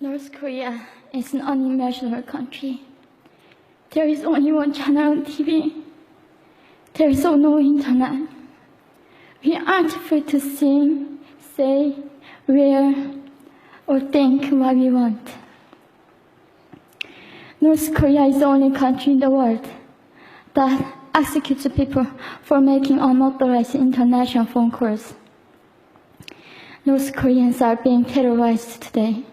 North Korea is an unimaginable country. There is only one channel on TV. There is no internet. We aren't free to sing, say, wear, or think what we want. North Korea is the only country in the world that executes people for making unauthorized international phone calls. North Koreans are being terrorized today.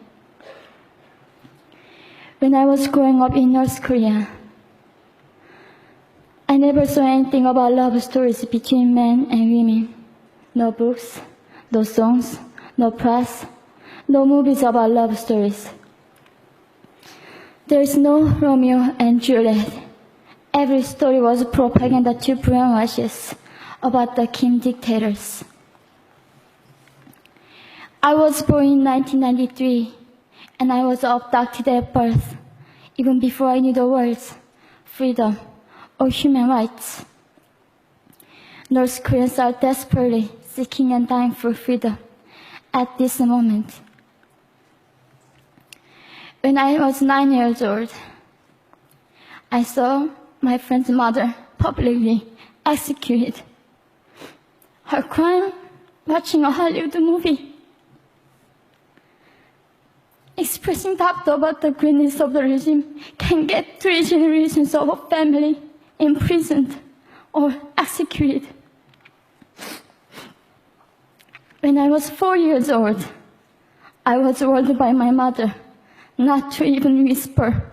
When I was growing up in North Korea, I never saw anything about love stories between men and women. No books, no songs, no press, no movies about love stories. There is no Romeo and Juliet. Every story was propaganda to brainwash us about the Kim dictators. I was born in 1993, and I was abducted at birth, even before I knew the words freedom or human rights. North Koreans are desperately seeking and dying for freedom at this moment. When I was 9 years old, I saw my friend's mother publicly executed. Her crime? Watching a Hollywood movie. Expressing doubt about the greatness of the regime can get 3 generations of a family imprisoned or executed. When I was 4 years old, I was warned by my mother not to even whisper.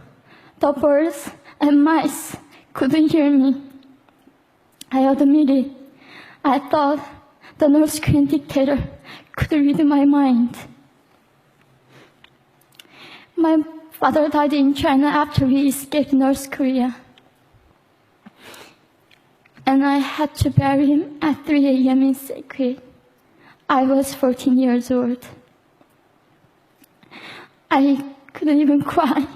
The birds and mice couldn't hear me. I admitted I thought the North Korean dictator could read my mind. My father died in China after he escaped North Korea, and I had to bury him at 3 a.m. in secret. I was 14 years old. I couldn't even cry.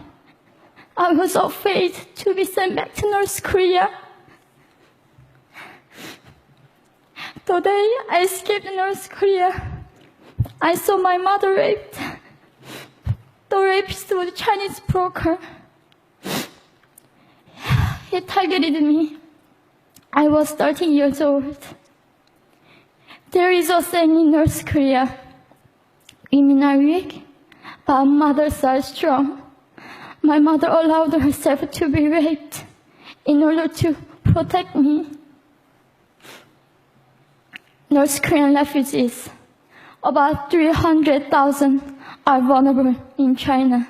I was afraid to be sent back to North Korea. The day I escaped North Korea, I saw my mother raped. The rapist was a Chinese broker. He targeted me. I was 13 years old. There is a saying in North Korea, women are weak, but mothers are strong. My mother allowed herself to be raped in order to protect me. North Korean refugees, about 300,000, are vulnerable in China.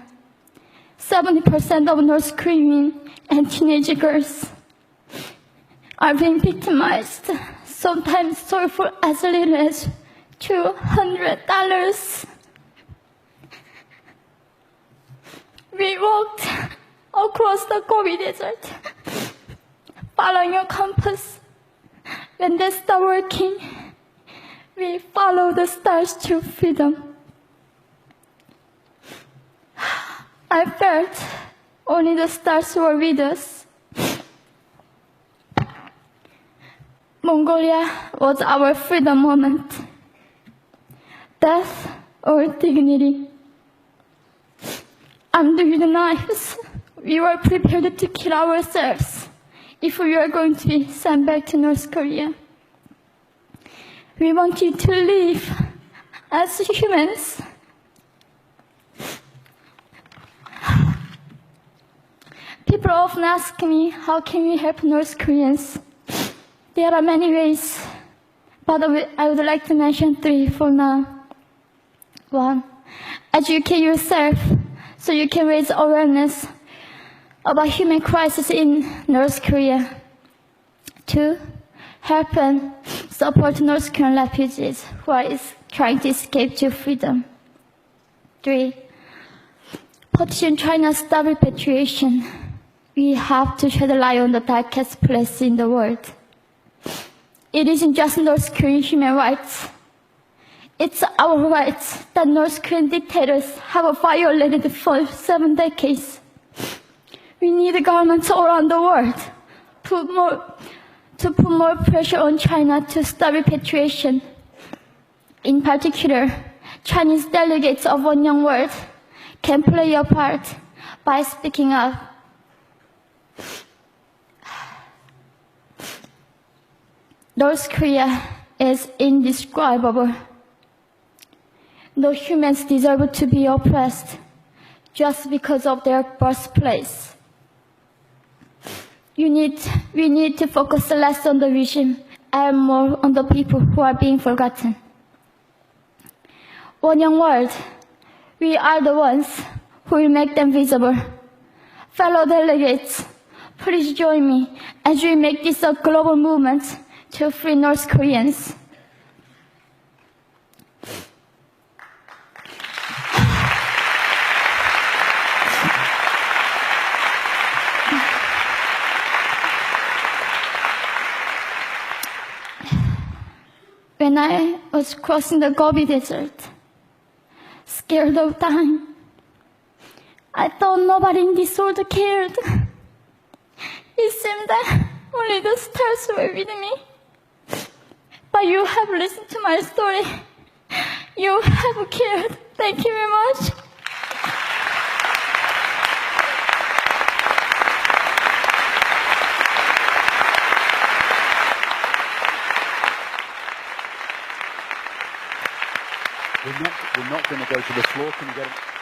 70% of North Korean and teenage girls are being victimized, sometimes sold for as little as $200. We walked across the Gobi Desert, following a compass. When they stopped working, we followed the stars to freedom. I felt only the stars were with us. Mongolia was our freedom moment. Death or dignity. Armed with knives, we were prepared to kill ourselves if we were going to be sent back to North Korea. We wanted to live as humans. People often ask me, how can we help North Koreans? There are many ways, but I would like to mention 3 for now. 1, educate yourself so you can raise awareness about human crisis in North Korea. 2, help and support North Korean refugees who are trying to escape to freedom. 3, petition China stop repatriation. We have to shed a light on the darkest place in the world. It isn't just North Korean human rights. It's our rights that North Korean dictators have violated for 7 decades. We need governments all around the world to put more pressure on China to stop repatriation. In particular, Chinese delegates of One Young World can play your part by speaking up. North Korea is indescribable. No humans deserve to be oppressed just because of their birthplace. We need to focus less on the regime and more on the people who are being forgotten. One young world, we are the ones who will make them visible. Fellow delegates, please join me as we make this a global movement to free North Koreans. When I was crossing the Gobi Desert, scared of dying, I thought nobody in this world cared. It seemed that only the stars were with me. But you have listened to my story. You have cared. Thank you very much. We're not going to go to the floor. Can you get it?